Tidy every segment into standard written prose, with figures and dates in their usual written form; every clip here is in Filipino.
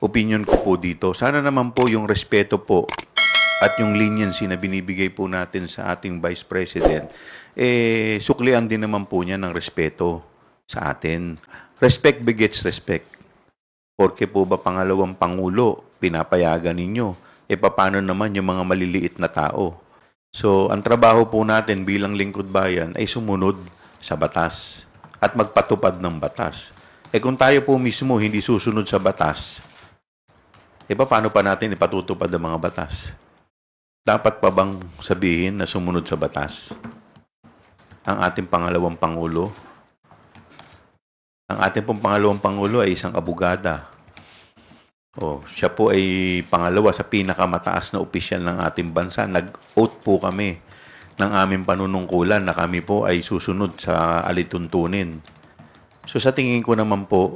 opinion ko po dito. Sana naman po yung respeto po at yung leniency na binibigay po natin sa ating Vice President, suklian din naman po niya ng respeto sa atin. Respect begets respect. Porke po ba pangalawang Pangulo, pinapayagan ninyo? Paano naman yung mga maliliit na tao? So, ang trabaho po natin bilang lingkod bayan ay sumunod sa batas at magpatupad ng batas. Kung tayo po mismo hindi susunod sa batas, paano pa natin ipatutupad ang mga batas? Dapat pa bang sabihin na sumunod sa batas ang ating pangalawang Pangulo? Ang ating pong pangalawang Pangulo ay isang abogada. Siya po ay pangalawa sa pinakamataas na opisyal ng ating bansa. Nag-oath po kami ng aming panunungkulan na kami po ay susunod sa alituntunin. So sa tingin ko naman po,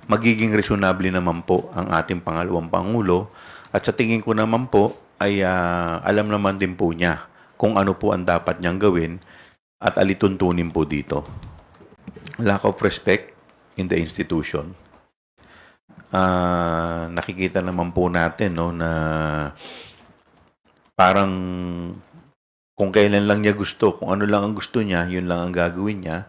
magiging reasonable naman po ang ating pangalawang Pangulo. At sa tingin ko naman po, ay alam naman din po niya kung ano po ang dapat niyang gawin at alituntunin po dito. Lack of respect in the institution. Nakikita naman po natin na parang kung kailan lang niya gusto, kung ano lang ang gusto niya, yun lang ang gagawin niya.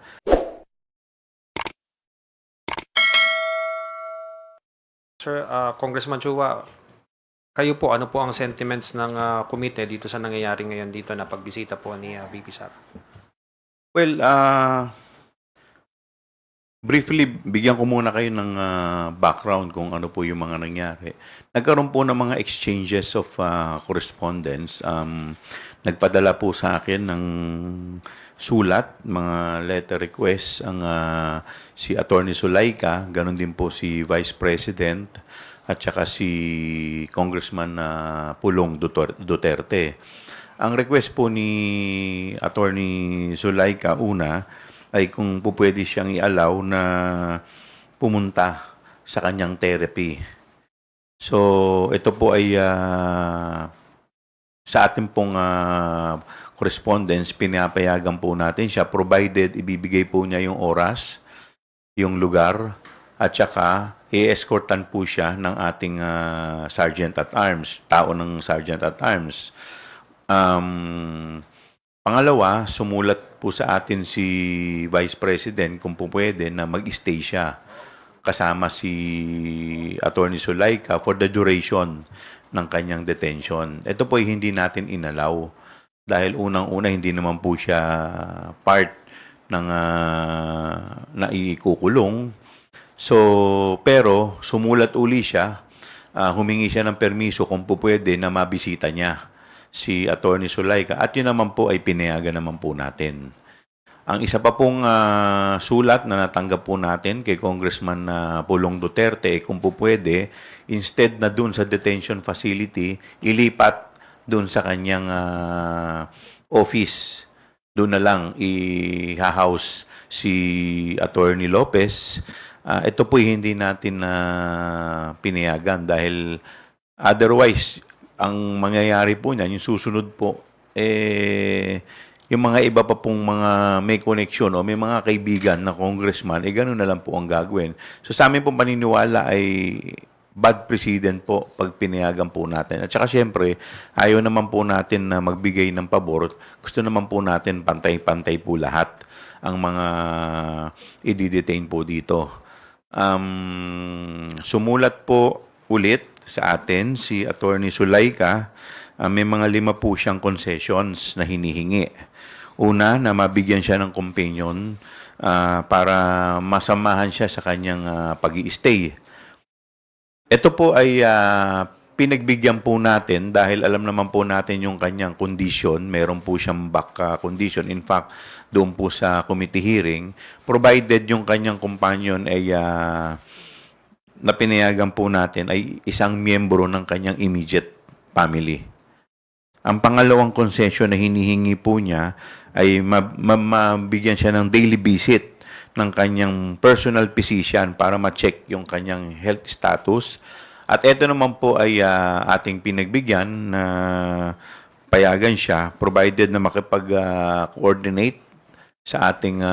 Sir, Congressman Chua, kayo po, ano po ang sentiments ng komite dito sa nangyayari ngayon dito na pagbisita po ni VP Sara? Well, briefly, bigyan ko muna kayo ng background kung ano po yung mga nangyari. Nagkaroon po ng mga exchanges of correspondence. Nagpadala po sa akin ng sulat, mga letter requests, si Attorney Zulaika, ganun din po si Vice President, at saka si Congressman Pulong Duterte. Ang request po ni Attorney Zulaika, una, ay kung po pwede siyang i-allow na pumunta sa kanyang therapy. So, ito po ay sa ating pong correspondence, pinapayagan po natin siya provided ibibigay po niya yung oras, yung lugar, at saka i-escortan po siya ng ating Sergeant at Arms, tao ng Sergeant at Arms. Pangalawa, sumulat po sa atin si Vice President kung po pwede na mag-stay siya kasama si Attorney Zulaika for the duration ng kanyang detention. Ito po ay hindi natin inalaw dahil unang-una hindi naman po siya part ng naikukulong. So, pero sumulat uli siya, humingi siya ng permiso kung po pwede na mabisita niya si Attorney Zulaika at yun naman po ay pinayagan naman po natin. Ang isa pa pong sulat na natanggap po natin kay Congressman Pulong Duterte kung po pwede, instead na dun sa detention facility, ilipat dun sa kanyang office. Doon na lang i-house si Attorney Lopez. Ito po hindi natin pinayagan dahil otherwise, ang mangyayari po niyan, yung susunod po, yung mga iba pa pong mga may connection o may mga kaibigan na congressman, gano'n na lang po ang gagawin. So sa amin pong paniniwala ay bad precedent po pag pinayagan po natin. At saka siyempre, ayaw naman po natin na magbigay ng pabor. Gusto naman po natin pantay-pantay po lahat ang mga i-detain po dito. Sumulat po ulit sa atin si Attorney Zulaika, may mga 5 po siyang concessions na hinihingi. Una, na mabigyan siya ng companion para masamahan siya sa kanyang pag-i-stay. Ito po ay pinagbigyan po natin dahil alam naman po natin yung kanyang condition. Meron po siyang back condition. In fact, doon po sa committee hearing, provided yung kanyang companion ay na pinayagan po natin ay isang miyembro ng kanyang immediate family. Ang pangalawang concession na hinihingi po niya ay mabigyan siya ng daily visit ng kanyang personal physician para ma-check yung kanyang health status. At ito naman po ay ating pinagbigyan na payagan siya provided na makipag-coordinate sa ating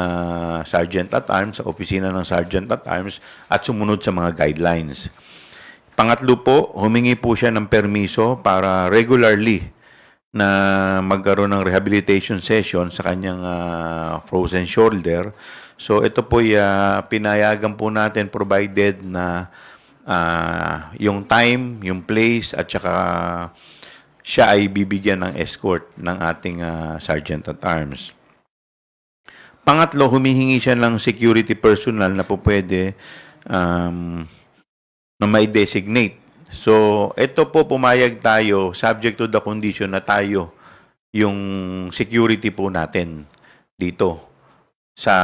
Sergeant at Arms, sa opisina ng Sergeant at Arms, at sumunod sa mga guidelines. Pangatlo po, humingi po siya ng permiso para regularly na magkaroon ng rehabilitation session sa kanyang frozen shoulder. So ito po pinayagan po natin provided na yung time, yung place, at saka siya ay bibigyan ng escort ng ating Sergeant at Arms. Pangatlo, humihingi siya ng security personnel na po pwede na may designate. So, ito po pumayag tayo subject to the condition na tayo yung security po natin dito sa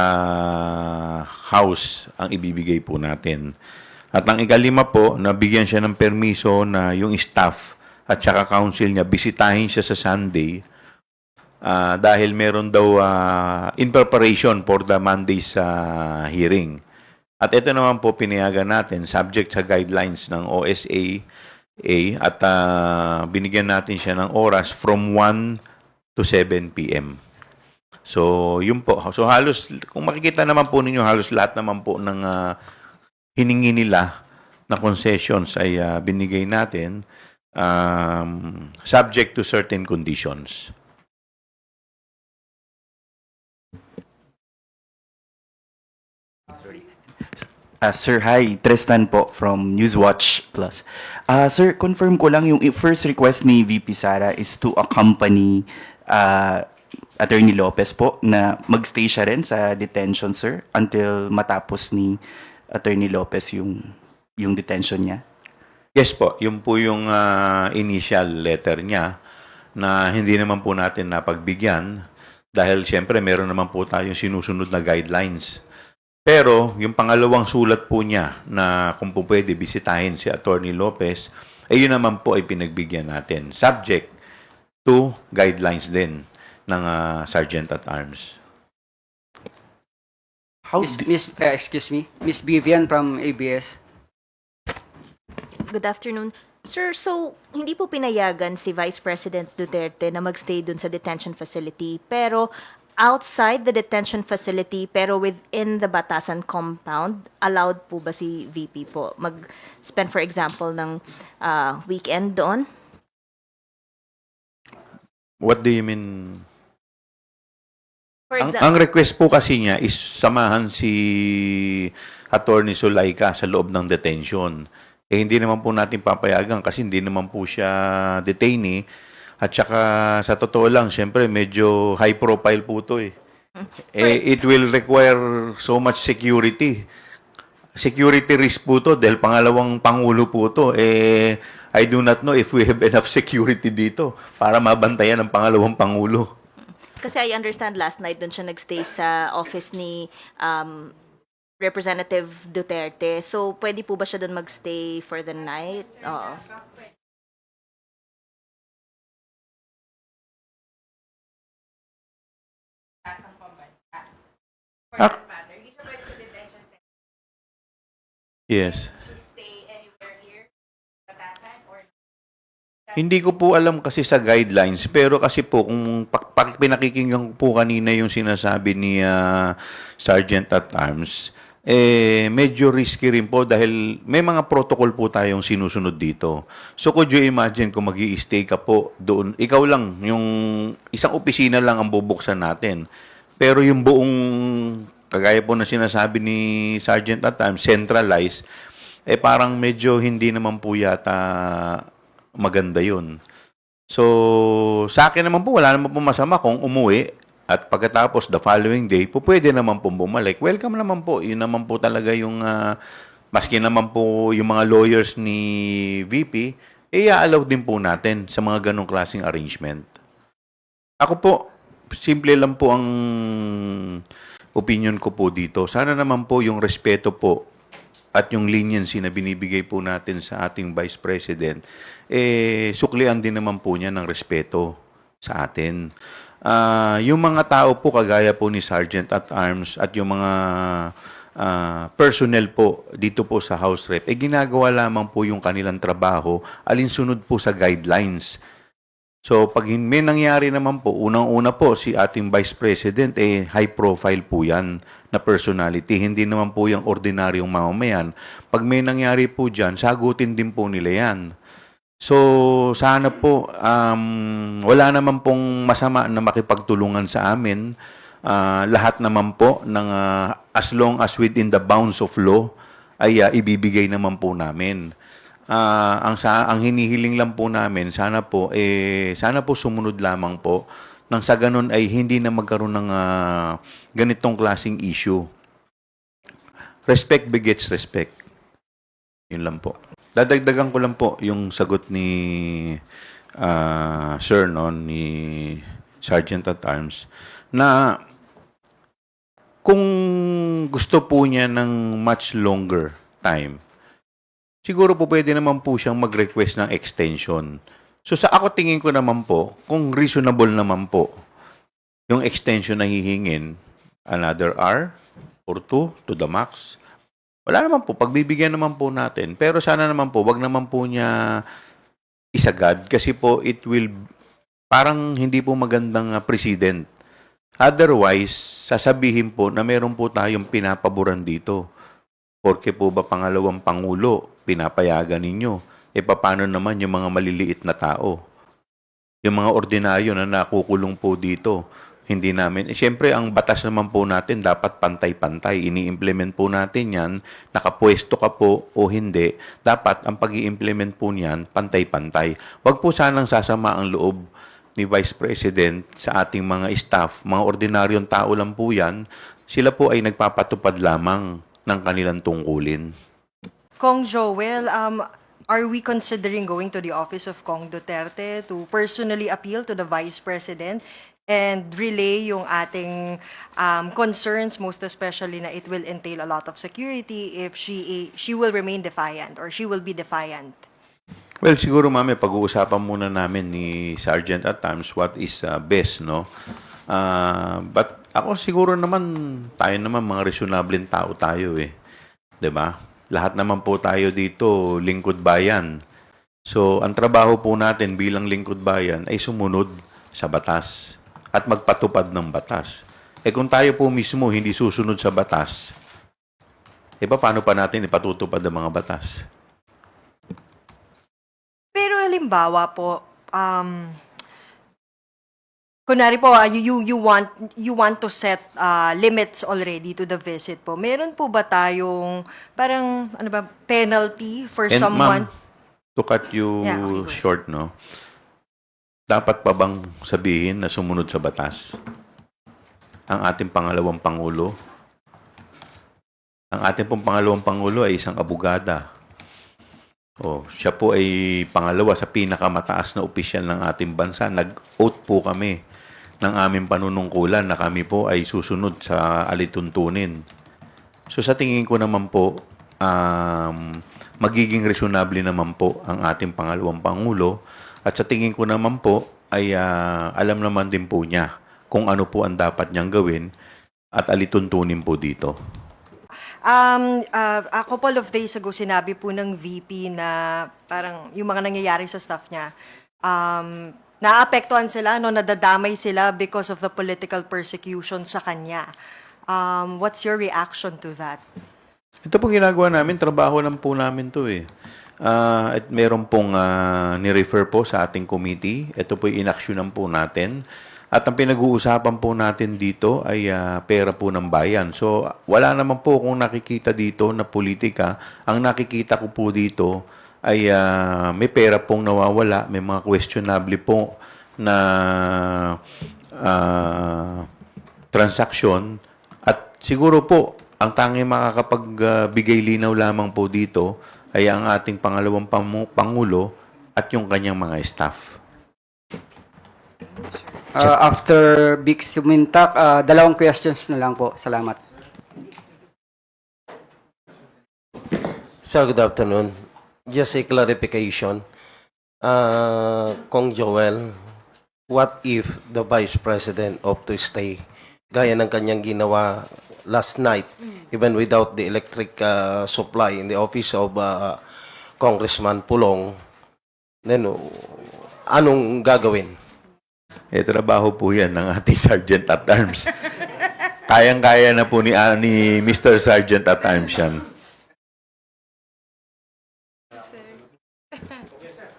house ang ibibigay po natin. At ang ikalima po, nabigyan siya ng permiso na yung staff at saka council niya bisitahin siya sa Sunday dahil meron daw in preparation for the Monday's hearing. At ito naman po pinayagan natin subject sa guidelines ng OSA at binigyan natin siya ng oras from 1 to 7 p.m. So, yun po. So, halos, kung makikita naman po ninyo, halos lahat naman po ng hiningi nila na concessions ay binigay natin subject to certain conditions. Sir, hi. Tristan po from Newswatch Plus. Sir, confirm ko lang yung first request ni VP Sara is to accompany Attorney Lopez po na magstay siya rin sa detention, sir, until matapos ni Attorney Lopez yung detention niya. Yes po, yun po yung initial letter niya na hindi naman po natin napagbigyan dahil siyempre meron naman po tayong sinusunod na guidelines. Pero yung pangalawang sulat po niya na kung po pwede bisitahin si Attorney Lopez, yun naman po ay pinagbigyan natin. Subject to guidelines din ng Sergeant at Arms. Excuse me, Miss Vivian from ABS. Good afternoon. Sir, so hindi po pinayagan si Vice President Duterte na magstay dun sa detention facility, pero outside the detention facility, pero within the Batasan compound, allowed po ba si VP po mag-spend, for example, ng weekend doon? What do you mean? For Ang example, request po kasi niya is samahan si Attorney Zulaika sa loob ng detention. Hindi naman po natin papayagan kasi hindi naman po siya detainee. At saka sa totoo lang, syempre medyo high profile po to eh. It will require so much security. Security risk po to dahil pangalawang pangulo po to. I do not know if we have enough security dito para mabantayan ang pangalawang pangulo. kasi I understand last night doon siya nagstay sa office ni Representative Duterte. So, pwede po ba siya doon magstay for the night? Oo. Yes. Hindi ko po alam kasi sa guidelines, pero kasi po kung pinakikinggan ko po kanina yung sinasabi ni Sergeant at Arms, medyo risky rin po dahil may mga protocol po tayong sinusunod dito. So could you imagine kung mag-i-stay ka po doon, ikaw lang, yung isang opisina lang ang bubuksan natin. Pero yung buong, kagaya po na sinasabi ni Sergeant at Arms, centralized, parang medyo hindi naman po yata maganda yun. So, sa akin naman po, wala naman po masama kung umuwi at pagkatapos the following day, po pwede naman po bumalik. Welcome naman po. Yun naman po talaga yung, maski naman po yung mga lawyers ni VP, i-allow din po natin sa mga ganong klaseng arrangement. Ako po, simple lang po ang opinion ko po dito. Sana naman po yung respeto po at yung leniency na binibigay po natin sa ating Vice President, suklian din naman po niya ng respeto sa atin. Yung mga tao po, kagaya po ni Sergeant at Arms at yung mga personnel po dito po sa House Rep, ginagawa lamang po yung kanilang trabaho alinsunod po sa guidelines So pag may nangyari naman po, unang-una po si ating Vice President, high profile po yan na personality. Hindi naman po yung ordinaryong mamamayan. Pag may nangyari po dyan, sagutin din po nila yan. So sana po, wala naman pong masama na makipagtulungan sa amin. Lahat naman po, as long as within the bounds of law, ay ibibigay naman po namin. Ang hinihiling lang po namin, sana po sumunod lamang po nang sa ganun ay hindi na magkaroon ng ganitong klaseng issue. Respect begets respect. Yun lang po. Dadagdagan ko lang po yung sagot ni Sir, no, ni Sergeant at Arms, na kung gusto po niya ng much longer time, siguro po pwede naman po siyang mag-request ng extension. So sa ako tingin ko naman po, kung reasonable naman po, yung extension na hihingin, another hour or two to the max, wala naman po, pagbibigyan naman po natin. Pero sana naman po, wag naman po niya isagad kasi po it will, parang hindi po magandang precedent. Otherwise, sasabihin po na meron po tayong pinapaboran dito. Porke po ba pangalawang pangulo, pinapayagan ninyo? Paano naman yung mga maliliit na tao? Yung mga ordinaryo na nakukulong po dito, hindi namin. Siyempre, ang batas naman po natin dapat pantay-pantay. Ini-implement po natin yan. Nakapwesto ka po o hindi. Dapat ang pag-i-implement po niyan, pantay-pantay. Huwag po sanang sasama ang loob ni Vice President sa ating mga staff. Mga ordinaryong tao lang po yan. Sila po ay nagpapatupad lamang ng kanilang tungkulin. Kong Joel, are we considering going to the office of Kong Duterte to personally appeal to the Vice President and relay yung ating concerns, most especially na it will entail a lot of security if she will remain defiant or she will be defiant? Well, siguro mami, pag-uusapan muna namin ni Sergeant at times what is best, no? But ako siguro naman, tayo naman mga reasonable tao tayo eh. 'Di ba? Lahat naman po tayo dito lingkod bayan. So, ang trabaho po natin bilang lingkod bayan ay sumunod sa batas at magpatupad ng batas. Kung tayo po mismo hindi susunod sa batas, paano pa natin ipatutupad ang mga batas? Pero halimbawa po, kunwari po, you want to set limits already to the visit po. Meron po ba tayong parang penalty for And someone? ma'am, to cut you Yeah, okay, go ahead. short, no? Dapat pa bang sabihin na sumunod sa batas? Ang ating pangalawang pangulo? Ang ating pong pangalawang pangulo ay isang abogada. Siya po ay pangalawa sa pinakamataas na opisyal ng ating bansa. Nag-oath po kami ng aming panunungkulan na kami po ay susunod sa alituntunin. So sa tingin ko naman po, magiging reasonable naman po ang ating pangalawang pangulo at sa tingin ko naman po ay alam naman din po niya kung ano po ang dapat niyang gawin at alituntunin po dito. A couple of days ago, sinabi po ng VP na parang yung mga nangyayari sa staff niya, naapektuhan sila, no, nadadamay sila because of the political persecution sa kanya. What's your reaction to that? Ito pong ginagawa namin, trabaho lang po namin to eh. At meron pong ni-refer po sa ating committee. Ito po inaksyonan po natin. At ang pinag-uusapan po natin dito ay pera po ng bayan. So, wala naman po kung nakikita dito na politika. Ang nakikita ko po dito ay may pera pong nawawala, may mga questionable po na transaksyon. At siguro po, ang tanging makakapagbigay linaw lamang po dito ay ang ating pangalawang pangulo at yung kanyang mga staff. After Vic Sumintak, dalawang questions na lang po. Salamat. Sir, good afternoon. Just a clarification. Kong Joel, what if the Vice President opt to stay gaya ng kanyang ginawa last night, even without the electric supply in the office of Congressman Pulong, then anong gagawin? Trabaho po yan ng ating Sergeant at Arms. Kayang-kaya na po ni Mr. Sergeant at Arms yan.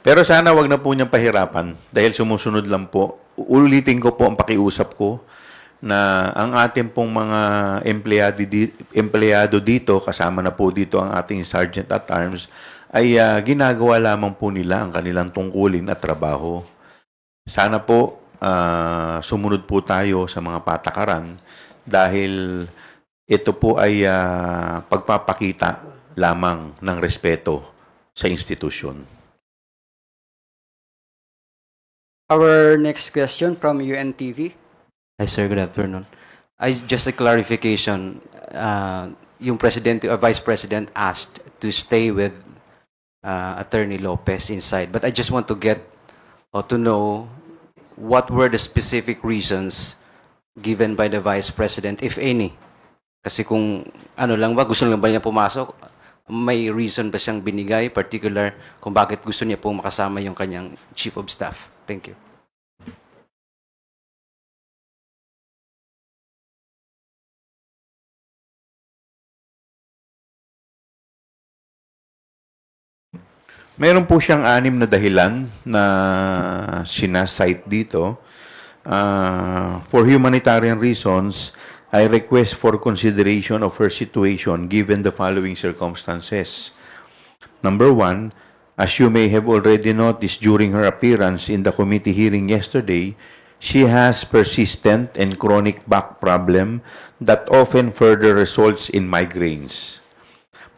Pero sana wag na po niyang pahirapan dahil sumusunod lang po. Ulitin ko po ang pakiusap ko na ang ating pong mga empleyado dito, kasama na po dito ang ating Sergeant at Arms, ay ginagawa lamang po nila ang kanilang tungkulin at trabaho. Sana po sumunod po tayo sa mga patakaran dahil ito po ay pagpapakita lamang ng respeto sa institusyon. Our next question from UNTV. Hi, sir. Good afternoon. Just a clarification. Yung president or vice president asked to stay with Attorney Lopez inside. But I just want to get or to know what were the specific reasons given by the vice president, if any. Kasi kung ano lang ba, gusto lang ba niya pumasok, may reason ba siyang binigay, particular kung bakit gusto niya pong makasama yung kanyang chief of staff? Thank you. Meron po siyang 6 na dahilan na sinasite dito. For humanitarian reasons, I request for consideration of her situation given the following circumstances. Number 1, as you may have already noticed during her appearance in the committee hearing yesterday, she has persistent and chronic back problem that often further results in migraines.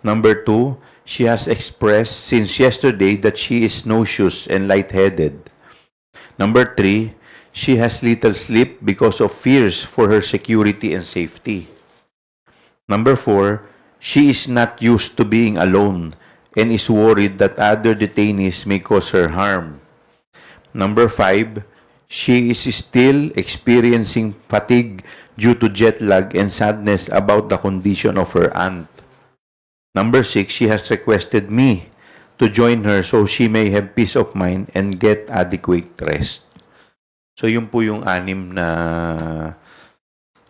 Number 2, she has expressed since yesterday that she is nauseous and lightheaded. Number 3, she has little sleep because of fears for her security and safety. Number 4, she is not used to being alone and is worried that other detainees may cause her harm. Number 5, she is still experiencing fatigue due to jet lag and sadness about the condition of her aunt. Number 6, she has requested me to join her so she may have peace of mind and get adequate rest. So, yun po yung 6 na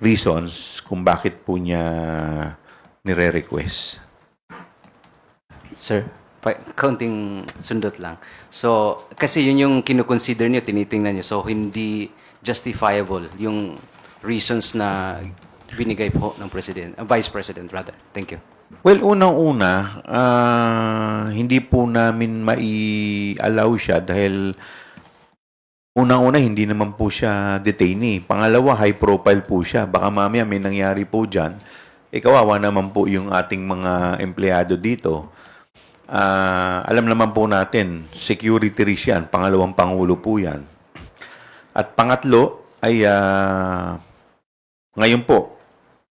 reasons kung bakit po niya nire-request. Sir, kaunting sundot lang. So, kasi yun yung kinukonsider niyo, tinitingnan niyo. So, hindi justifiable yung reasons na binigay po ng President, Vice President rather. Thank you. Well, unang-una, hindi po namin mai-allow siya dahil unang-una, hindi naman po siya detainee. Pangalawa, high profile po siya. Baka mamaya may nangyari po dyan. Kawawa naman po yung ating mga empleyado dito. Alam naman po natin, security risk yan. Pangalawang pangulo po yan. At pangatlo ay ngayon po,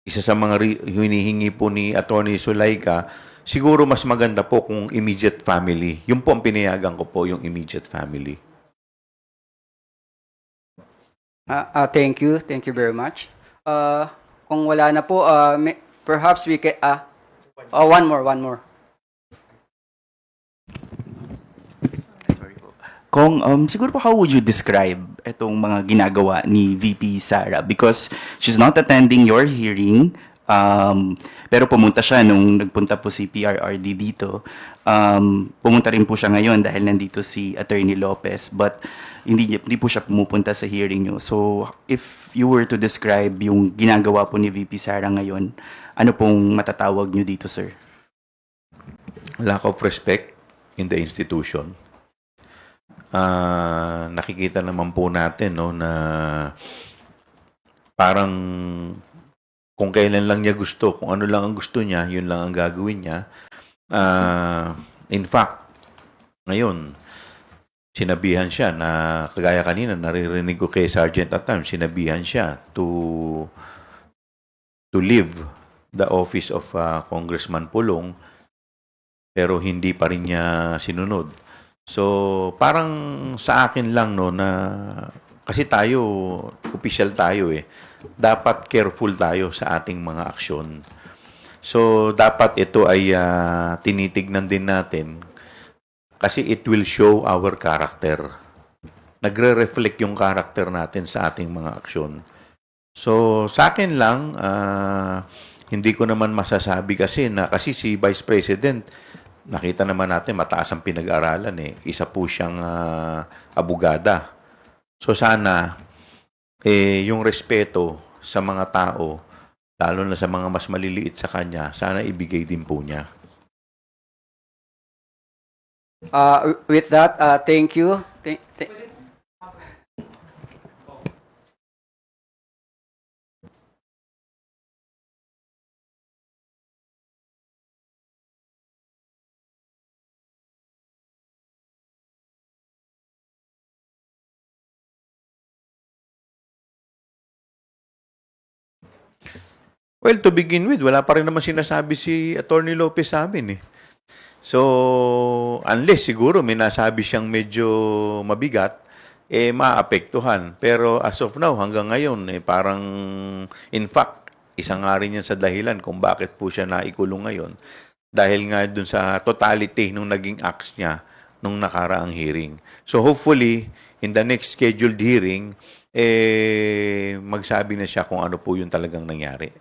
isa sa mga hinihingi po ni Attorney Zulaika, siguro mas maganda po kung immediate family. Yung po ang pinayagan ko po, yung immediate family. Thank you. Thank you very much. Kung wala na po, perhaps we can... one more. Sorry po. Kung, siguro po, how would you describe itong mga ginagawa ni VP Sara? Because she's not attending your hearing, pero pumunta siya nung nagpunta po si PRRD dito. Pumunta rin po siya ngayon dahil nandito si Attorney Lopez, but hindi po siya pumupunta sa hearing nyo. So, if you were to describe yung ginagawa po ni VP Sara ngayon, ano pong matatawag nyo dito, sir? Lack of respect in the institution. Nakikita naman po natin no, na parang kung kailan lang niya gusto, kung ano lang ang gusto niya, yun lang ang gagawin niya. In fact, ngayon, sinabihan siya na, kagaya kanina, naririnig ko kay Sergeant at times, sinabihan siya to leave the office of Congressman Pulong, pero hindi pa rin niya sinunod. So, parang sa akin lang, no, na, kasi tayo, official tayo eh, dapat careful tayo sa ating mga aksyon. So, dapat ito ay tinitignan din natin kasi it will show our character. nagre-reflect yung character natin sa ating mga aksyon. So, sa akin lang, hindi ko naman masasabi kasi si Vice President, nakita naman natin mataas ang pinag-aralan eh. Isa po siyang abogada. So, sana yung respeto sa mga tao, lalo na sa mga mas maliliit sa kanya, sana ibigay din po niya. With that, thank you. Well, to begin with, wala pa rin naman sinasabi si Attorney Lopez sa amin eh. So, unless siguro may nasabi siyang medyo mabigat, maapektuhan. Pero as of now, hanggang ngayon, parang, in fact, isa nga rin yan sa dahilan kung bakit po siya naikulong ngayon. Dahil nga dun sa totality nung naging acts niya nung nakaraang hearing. So, hopefully, in the next scheduled hearing, magsabi na siya kung ano po yung talagang nangyari.